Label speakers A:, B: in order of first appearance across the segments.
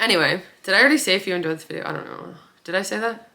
A: Anyway, did I already say if you enjoyed this video? I don't know. Did I say that?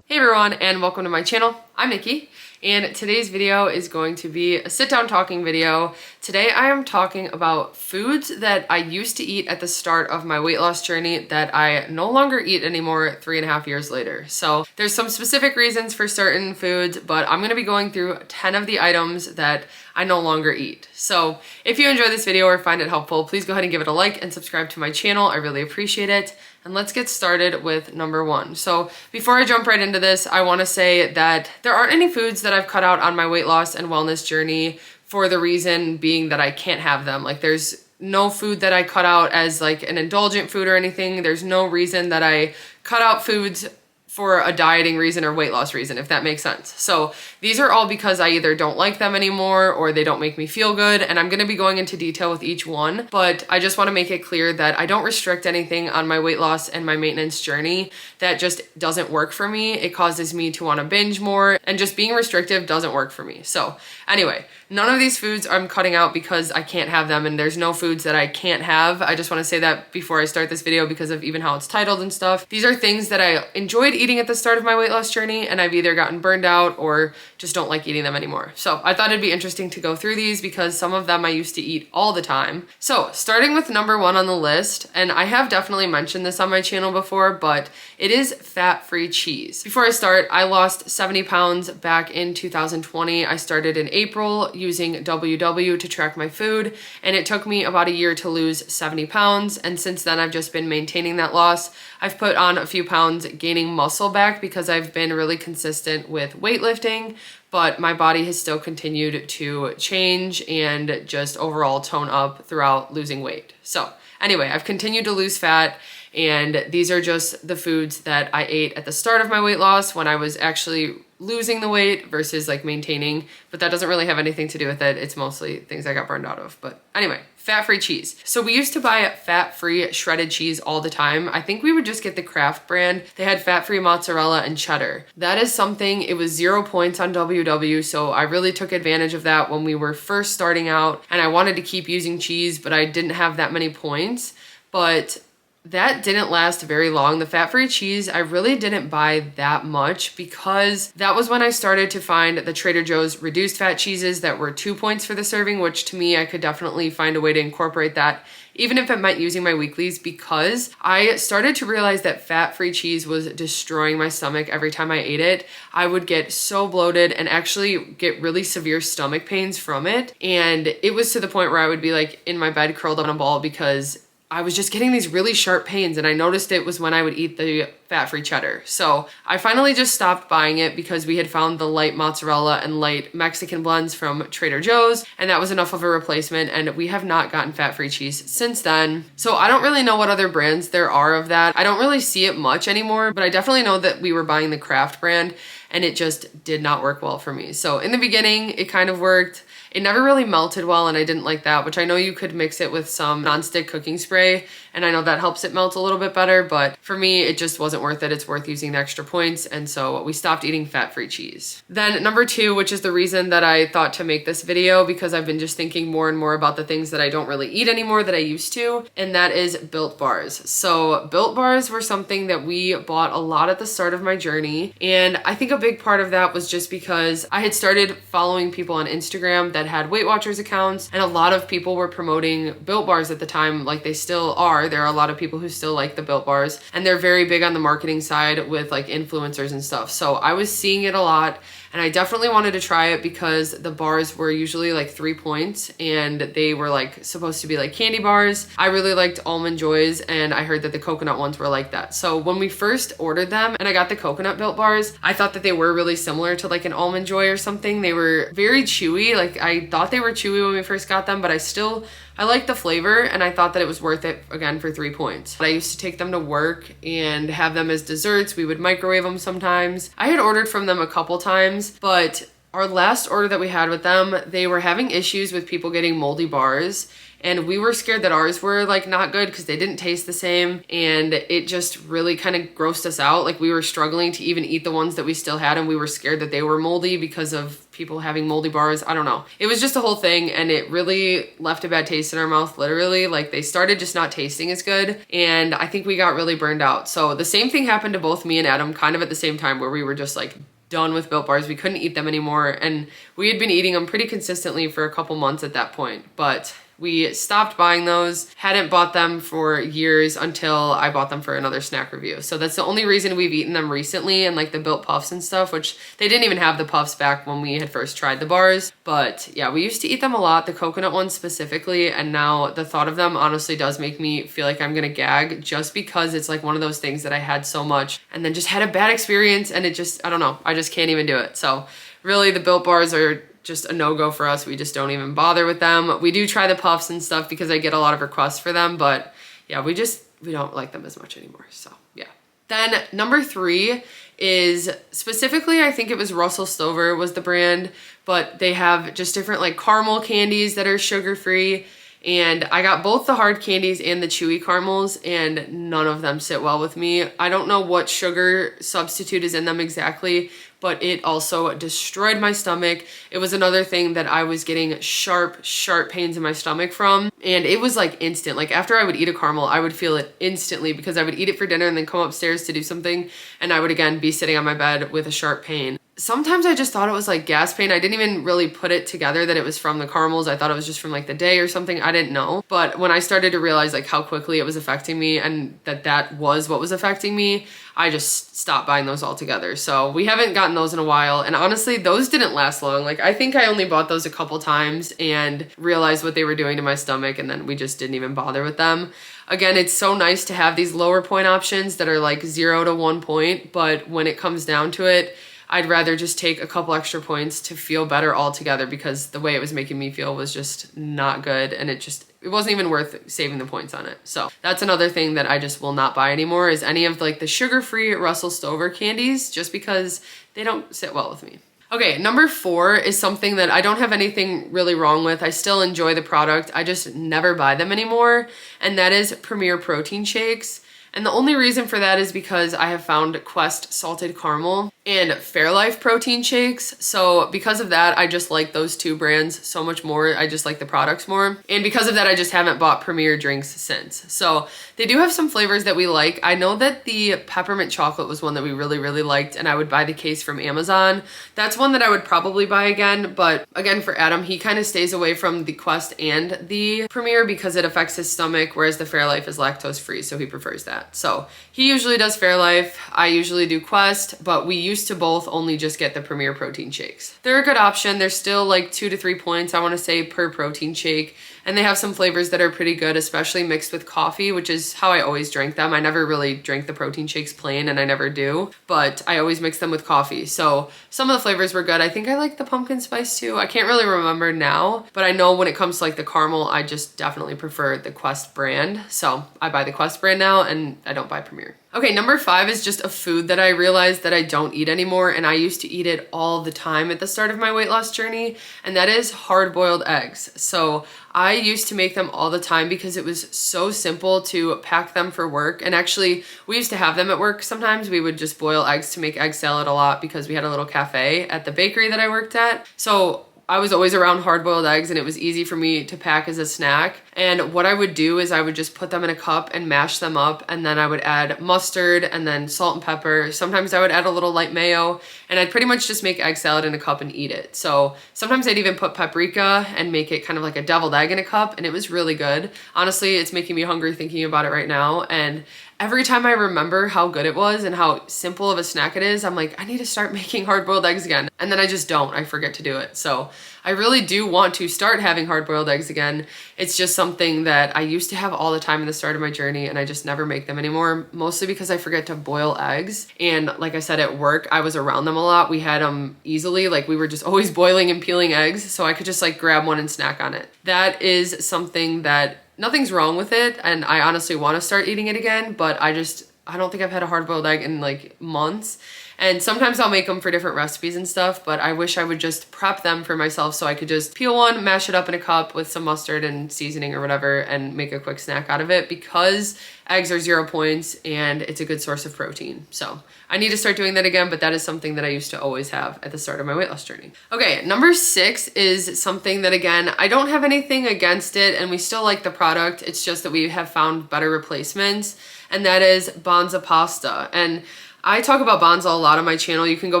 A: Hey everyone, and welcome to my channel. I'm Nikki, and today's video is going to be a sit-down talking video. Today I am talking about foods that I used to eat at the start of my weight loss journey that I no longer eat anymore 3.5 years later. So there's some specific reasons for certain foods, but I'm gonna be going through 10 of the items that I no longer eat. So if you enjoy this video or find it helpful, please go ahead and give it a like and subscribe to my channel. I really appreciate it. And let's get started with number one. So before I jump right into this, I wanna say that there aren't any foods that I've cut out on my weight loss and wellness journey for the reason being that I can't have them. Like there's no food that I cut out as like an indulgent food or anything. There's no reason that I cut out foods for a dieting reason or weight loss reason, if that makes sense. So these are all because I either don't like them anymore or they don't make me feel good, and I'm gonna be going into detail with each one, but I just wanna make it clear that I don't restrict anything on my weight loss and my maintenance journey. That just doesn't work for me. It causes me to wanna binge more, and just being restrictive doesn't work for me. So anyway, none of these foods I'm cutting out because I can't have them, and there's no foods that I can't have. I just wanna say that before I start this video because of even how it's titled and stuff. These are things that I enjoyed eating at the start of my weight loss journey, and I've either gotten burned out or just don't like eating them anymore. So I thought it'd be interesting to go through these because some of them I used to eat all the time. So starting with number one on the list, and I have definitely mentioned this on my channel before, but it is fat-free cheese. Before I start, I lost 70 pounds back in 2020. I started in April using WW to track my food, and it took me about a year to lose 70 pounds. And since then, I've just been maintaining that loss. I've put on a few pounds gaining muscle back because I've been really consistent with weightlifting, but my body has still continued to change and just overall tone up throughout losing weight. So anyway, I've continued to lose fat, and these are just the foods that I ate at the start of my weight loss when I was actually losing the weight versus like maintaining, but that doesn't really have anything to do with it. It's mostly things I got burned out of. But anyway, fat-free cheese. So we used to buy fat-free shredded cheese all the time. I think we would just get the Kraft brand. They had fat-free mozzarella and cheddar. That is something, it was 0 points on WW, so I really took advantage of that when we were first starting out, and I wanted to keep using cheese, but I didn't have that many points. But that didn't last very long. The fat-free cheese, I really didn't buy that much because that was when I started to find the Trader Joe's reduced fat cheeses that were 2 points for the serving, which to me, I could definitely find a way to incorporate that, even if it meant using my weeklies, because I started to realize that fat-free cheese was destroying my stomach every time I ate it. I would get so bloated and actually get really severe stomach pains from it. And it was to the point where I would be like in my bed curled up in a ball because I was just getting these really sharp pains, and I noticed it was when I would eat the fat-free cheddar. So I finally just stopped buying it because we had found the light mozzarella and light Mexican blends from Trader Joe's, and that was enough of a replacement, and we have not gotten fat-free cheese since then. So I don't really know what other brands there are of that. I don't really see it much anymore, but I definitely know that we were buying the Kraft brand, and it just did not work well for me. So in the beginning, it kind of worked. It never really melted well, and I didn't like that, which I know you could mix it with some nonstick cooking spray, and I know that helps it melt a little bit better, but for me, it just wasn't worth it. It's worth using the extra points, and so we stopped eating fat-free cheese. Then number two, which is the reason that I thought to make this video, because I've been just thinking more and more about the things that I don't really eat anymore that I used to, and that is Built Bars. So Built Bars were something that we bought a lot at the start of my journey, and I think a big part of that was just because I had started following people on Instagram that had Weight Watchers accounts, and a lot of people were promoting Built Bars at the time, like they still are. There are a lot of people who still like the Built Bars, and they're very big on the marketing side with like influencers and stuff. So I was seeing it a lot, and I definitely wanted to try it because the bars were usually like 3 points, and they were like supposed to be like candy bars. I really liked Almond Joys, and I heard that the coconut ones were like that. So when we first ordered them and I got the coconut Built Bars, I thought that they were really similar to like an Almond Joy or something. They were very chewy. Like I thought they were chewy when we first got them, but I liked the flavor, and I thought that it was worth it again for 3 points. I used to take them to work and have them as desserts. We would microwave them sometimes. I had ordered from them a couple times, but our last order that we had with them, they were having issues with people getting moldy bars, and we were scared that ours were like not good because they didn't taste the same, and it just really kind of grossed us out. Like we were struggling to even eat the ones that we still had, and we were scared that they were moldy because of people having moldy bars. I don't know. It was just a whole thing, and it really left a bad taste in our mouth, literally. Like they started just not tasting as good, and I think we got really burned out. So the same thing happened to both me and Adam kind of at the same time, where we were just like done with Built Bars. We couldn't eat them anymore, and we had been eating them pretty consistently for a couple months at that point, but we stopped buying those, hadn't bought them for years until I bought them for another snack review. So that's the only reason we've eaten them recently, and like the Built Puffs and stuff, which they didn't even have the puffs back when we had first tried the bars. But yeah, we used to eat them a lot, the coconut ones specifically, and now the thought of them honestly does make me feel like I'm gonna gag, just because it's like one of those things that I had so much and then just had a bad experience, and it just, I don't know, I just can't even do it. So really the Built Bars are just a no-go for us. We just don't even bother with them. We do try the puffs and stuff because I get a lot of requests for them, but yeah, we don't like them as much anymore. So yeah. Then number 3 is specifically, I think it was Russell Stover was the brand, but they have just different like caramel candies that are sugar-free. And I got both the hard candies and the chewy caramels, and none of them sit well with me. I don't know what sugar substitute is in them exactly, but it also destroyed my stomach. It was another thing that I was getting sharp pains in my stomach from. And it was like instant. Like after I would eat a caramel, I would feel it instantly because I would eat it for dinner and then come upstairs to do something, and I would again be sitting on my bed with a sharp pain. Sometimes I just thought it was like gas pain. I didn't even really put it together that it was from the caramels. I thought it was just from like the day or something. I didn't know. But when I started to realize like how quickly it was affecting me, and that was what was affecting me, I just stopped buying those altogether. So we haven't gotten those in a while. And honestly, those didn't last long. Like I think I only bought those a couple times and realized what they were doing to my stomach, and then we just didn't even bother with them. Again, it's so nice to have these lower point options that are like 0 to 1 point, but when it comes down to it, I'd rather just take a couple extra points to feel better altogether, because the way it was making me feel was just not good, and it wasn't even worth saving the points on it. So that's another thing that I just will not buy anymore, is any of like the sugar-free Russell Stover candies, just because they don't sit well with me. Okay, number 4 is something that I don't have anything really wrong with. I still enjoy the product. I just never buy them anymore, and that is Premier protein shakes. And the only reason for that is because I have found Quest salted caramel and Fairlife protein shakes. So because of that, I just like those 2 brands so much more. I just like the products more. And because of that, I just haven't bought Premier drinks since. So they do have some flavors that we like. I know that the peppermint chocolate was one that we really, really liked, and I would buy the case from Amazon. That's one that I would probably buy again. But again, for Adam, he kind of stays away from the Quest and the Premier because it affects his stomach, whereas the Fairlife is lactose free, so he prefers that. So he usually does Fairlife. I usually do Quest, but we used to both only just get the Premier protein shakes. They're a good option. They're still like 2 to 3 points, I want to say, per protein shake. And they have some flavors that are pretty good, especially mixed with coffee, which is how I always drank them. I never really drank the protein shakes plain, and I never do, but I always mix them with coffee. So some of the flavors were good. I think I like the pumpkin spice too. I can't really remember now, but I know when it comes to like the caramel, I just definitely prefer the Quest brand. So I buy the Quest brand now, and I don't buy Premier. Okay, number 5 is just a food that I realized that I don't eat anymore, and I used to eat it all the time at the start of my weight loss journey, and that is hard-boiled eggs. So I used to make them all the time because it was so simple to pack them for work. And actually, we used to have them at work sometimes. We would just boil eggs to make egg salad a lot because we had a little cafe at the bakery that I worked at. So I was always around hard-boiled eggs, and it was easy for me to pack as a snack. And what I would do is I would just put them in a cup and mash them up, and then I would add mustard and then salt and pepper. Sometimes I would add a little light mayo, and I'd pretty much just make egg salad in a cup and eat it. So sometimes I'd even put paprika and make it kind of like a deviled egg in a cup, and it was really good. Honestly, it's making me hungry thinking about it right now. And every time I remember how good it was and how simple of a snack it is, I'm like, I need to start making hard-boiled eggs again. And then I just don't. I forget to do it. So I really do want to start having hard-boiled eggs again. It's just something that I used to have all the time in the start of my journey, and I just never make them anymore, mostly because I forget to boil eggs. And like I said, at work, I was around them a lot. We had them easily. Like we were just always boiling and peeling eggs, so I could just like grab one and snack on it. That is something that nothing's wrong with it, and I honestly want to start eating it again, but I don't think I've had a hard-boiled egg in like months. And sometimes I'll make them for different recipes and stuff, but I wish I would just prep them for myself so I could just peel one, mash it up in a cup with some mustard and seasoning or whatever and make a quick snack out of it, because eggs are 0 points and it's a good source of protein. So I need to start doing that again, but that is something that I used to always have at the start of my weight loss journey. Okay, number 6 is something that, again, I don't have anything against it and we still like the product. It's just that we have found better replacements, and that is Banza pasta. And I talk about Banza a lot on my channel. You can go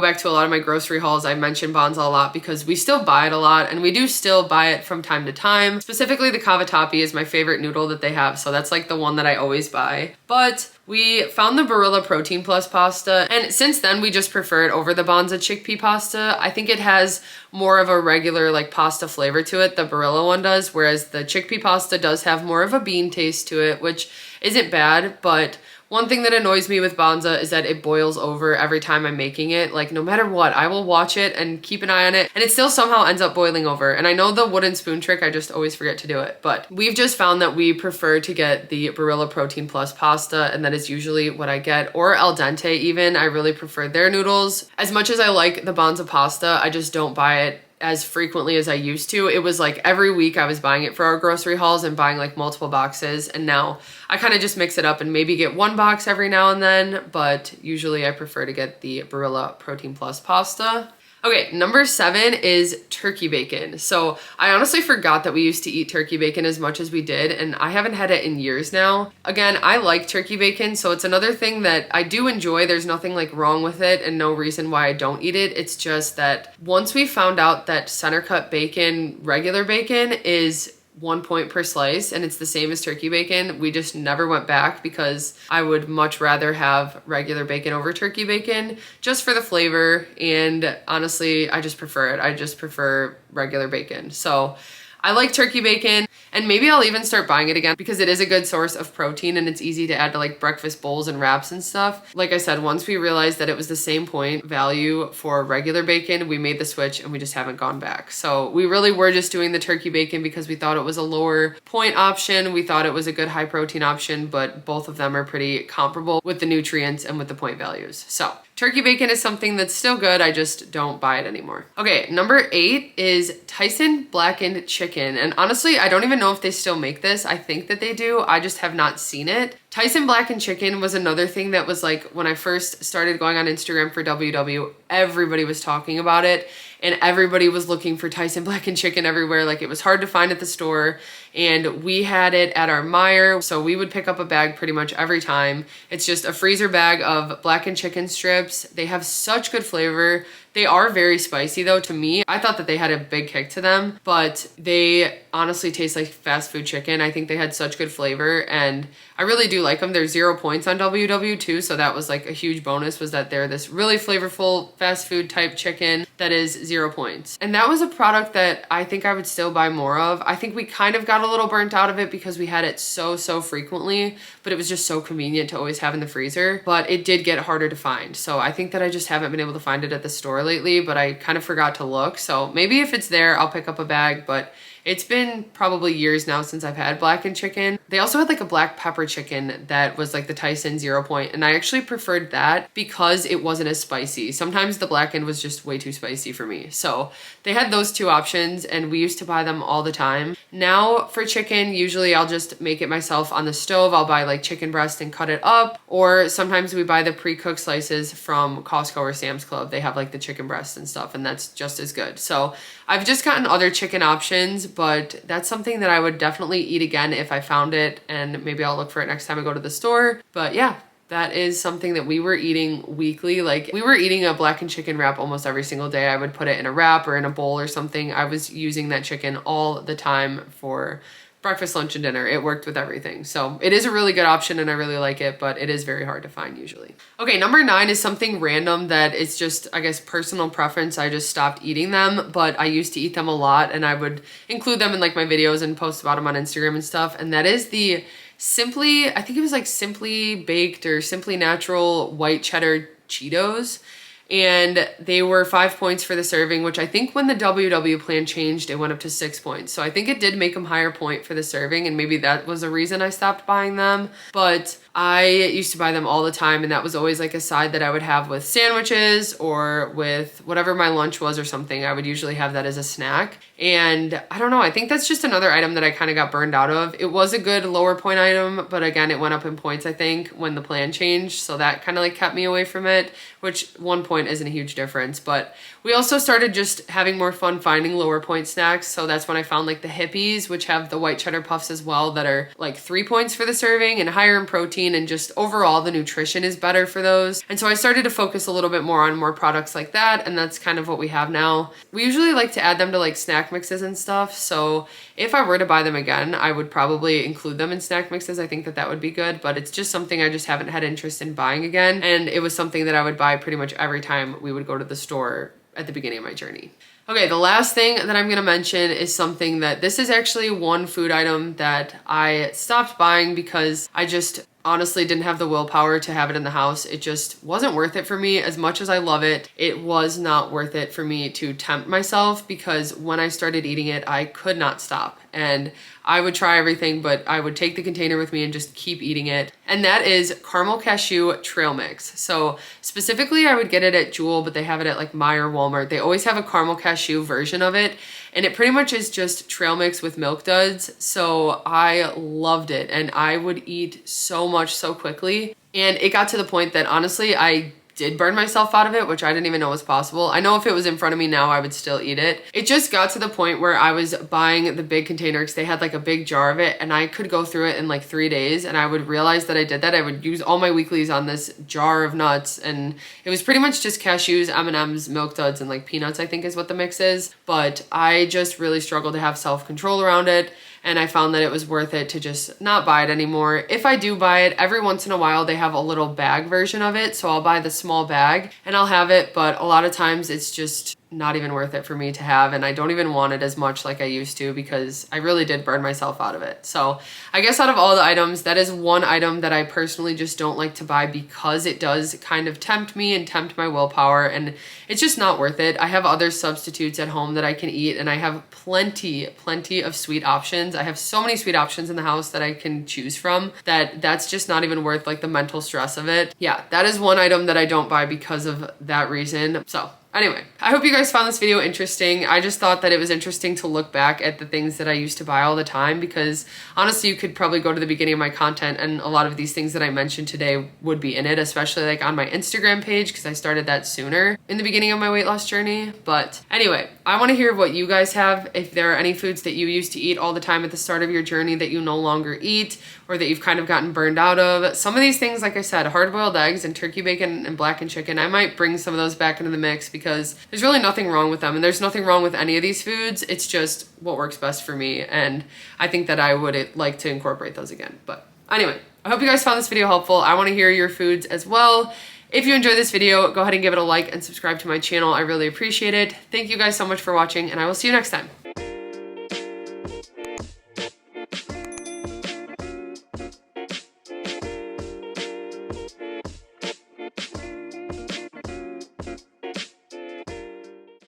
A: back to a lot of my grocery hauls. I mention Banza a lot because we still buy it a lot, and we do still buy it from time to time. Specifically, the cavatappi is my favorite noodle that they have, so that's like the one that I always buy. But we found the Barilla Protein Plus pasta, and since then we just prefer it over the Banza chickpea pasta. I think it has more of a regular like pasta flavor to it, the Barilla one does, whereas the chickpea pasta does have more of a bean taste to it, which isn't bad. But one thing that annoys me with Banza is that it boils over every time I'm making it. Like, no matter what, I will watch it and keep an eye on it, and it still somehow ends up boiling over. And I know the wooden spoon trick, I just always forget to do it. But we've just found that we prefer to get the Barilla Protein Plus pasta, and that is usually what I get, or al dente even. I really prefer their noodles. As much as I like the Banza pasta, I just don't buy it as frequently as I used to. It was like every week I was buying it for our grocery hauls and buying like multiple boxes, and now I kind of just mix it up and maybe get one box every now and then, but usually I prefer to get the Barilla Protein Plus pasta. Okay, number 7 is turkey bacon. So I honestly forgot that we used to eat turkey bacon as much as we did, and I haven't had it in years now. Again, I like turkey bacon, so it's another thing that I do enjoy. There's nothing like wrong with it and no reason why I don't eat it. It's just that once we found out that center cut bacon, regular bacon, is 1 point per slice and it's the same as turkey bacon, we just never went back, because I would much rather have regular bacon over turkey bacon just for the flavor. And honestly, I just prefer it. I just prefer regular bacon. So I like turkey bacon, and maybe I'll even start buying it again because it is a good source of protein and it's easy to add to like breakfast bowls and wraps and stuff. Like I said, once we realized that it was the same point value for regular bacon, we made the switch and we just haven't gone back. So we really were just doing the turkey bacon because we thought it was a lower point option. We thought it was a good high protein option, but both of them are pretty comparable with the nutrients and with the point values. So turkey bacon is something that's still good. I just don't buy it anymore. Okay, number 8 is Tyson blackened chicken. And honestly, I don't even know if they still make this. I think that they do. I just have not seen it. Tyson blackened chicken was another thing that was like, when I first started going on Instagram for WW, everybody was talking about it and everybody was looking for Tyson blackened chicken everywhere. Like, it was hard to find at the store, and we had it at our Meijer, so we would pick up a bag pretty much every time. It's just a freezer bag of blackened chicken strips. They have such good flavor. They are very spicy though to me. I thought that they had a big kick to them, but they honestly taste like fast food chicken. I think they had such good flavor and I really do like them. They're 0 points on WW too, so that was like a huge bonus, was that they're this really flavorful fast food type chicken that is 0 points. And that was a product that I think I would still buy more of. I think we kind of got a little burnt out of it because we had it so frequently, but it was just so convenient to always have in the freezer. But it did get harder to find. So I think that I just haven't been able to find it at the store lately, but I kind of forgot to look. So maybe if it's there, I'll pick up a bag, but it's been probably years now since I've had blackened chicken. They also had like a black pepper chicken that was like the Tyson 0 point, and I actually preferred that because it wasn't as spicy. Sometimes the blackened was just way too spicy for me. So they had those two options and we used to buy them all the time. Now for chicken, usually I'll just make it myself on the stove. I'll buy like chicken breast and cut it up, or sometimes we buy the pre-cooked slices from Costco or Sam's Club. They have like the chicken breast and stuff, and that's just as good. So I've just gotten other chicken options, but that's something that I would definitely eat again if I found it, and maybe I'll look for it next time I go to the store. But yeah, that is something that we were eating weekly. Like, we were eating a blackened chicken wrap almost every single day. I would put it in a wrap or in a bowl or something. I was using that chicken all the time for breakfast, lunch, and dinner. It worked with everything. So it is a really good option and I really like it, but it is very hard to find usually. Okay, number 9 is something random that is just, I guess, personal preference. I just stopped eating them, but I used to eat them a lot and I would include them in like my videos and post about them on Instagram and stuff. And that is the I think it was like Simply Baked or Simply Natural white cheddar Cheetos. and they were 5 points for the serving, which I think when the WW plan changed, it went up to 6 points. So I think it did make them higher point for the serving, and maybe that was the reason I stopped buying them. But I used to buy them all the time, and that was always like a side that I would have with sandwiches or with whatever my lunch was or something. I would usually have that as a snack. And I don't know, I think that's just another item that I kind of got burned out of. It was a good lower point item, but again, it went up in points, I think, when the plan changed. So that kind of like kept me away from it, which 1 point isn't a huge difference. But we also started just having more fun finding lower point snacks. So that's when I found like the Hippies, which have the white cheddar puffs as well, that are like 3 points for the serving and higher in protein, and just overall the nutrition is better for those. And so I started to focus a little bit more on more products like that, and that's kind of what we have now. We usually like to add them to like snack mixes and stuff. So if I were to buy them again, I would probably include them in snack mixes. I think that that would be good, but it's just something I just haven't had interest in buying again. And it was something that I would buy pretty much every time we would go to the store at the beginning of my journey. Okay, the last thing that I'm gonna mention is something that this is actually one food item that I stopped buying because I just honestly didn't have the willpower to have it in the house. It just wasn't worth it for me. As much as I love it, it was not worth it for me to tempt myself, because when I started eating it, I could not stop. And I would try everything, but I would take the container with me and just keep eating it. And that is caramel cashew trail mix. So specifically, I would get it at Jewel, but they have it at like Meijer, Walmart. They always have a caramel cashew version of it. And it pretty much is just trail mix with milk duds. So I loved it, and I would eat so much so quickly. And it got to the point that honestly, I did burn myself out of it, which I didn't even know was possible. I know if it was in front of me now, I would still eat it. It just got to the point where I was buying the big container because they had like a big jar of it, and I could go through it in like 3 days, and I would realize that I did that. I would use all my weeklies on this jar of nuts, and it was pretty much just cashews, M&Ms, milk duds, and like peanuts, I think is what the mix is. But I just really struggled to have self-control around it. And I found that it was worth it to just not buy it anymore. If I do buy it, every once in a while they have a little bag version of it. So I'll buy the small bag and I'll have it, but a lot of times it's just not even worth it for me to have, and I don't even want it as much like I used to, because I really did burn myself out of it. So I guess out of all the items, that is one item that I personally just don't like to buy, because it does kind of tempt me and tempt my willpower, and it's just not worth it. I have other substitutes at home that I can eat, and I have plenty of sweet options. I have so many sweet options in the house that I can choose from that's just not even worth like the mental stress of it. Yeah, that is one item that I don't buy because of that reason. So anyway, I hope you guys found this video interesting. I just thought that it was interesting to look back at the things that I used to buy all the time, because honestly, you could probably go to the beginning of my content and a lot of these things that I mentioned today would be in it, especially like on my Instagram page, because I started that sooner in the beginning of my weight loss journey. But anyway, I want to hear what you guys have. If there are any foods that you used to eat all the time at the start of your journey that you no longer eat, or that you've kind of gotten burned out of. Some of these things, like I said, hard-boiled eggs and turkey bacon and blackened chicken, I might bring some of those back into the mix, because there's really nothing wrong with them, and there's nothing wrong with any of these foods. It's just what works best for me, and I think that I would like to incorporate those again. But anyway, I hope you guys found this video helpful. I want to hear your foods as well. If you enjoyed this video, go ahead and give it a like and subscribe to my channel. I really appreciate it. Thank you guys so much for watching, and I will see you next time.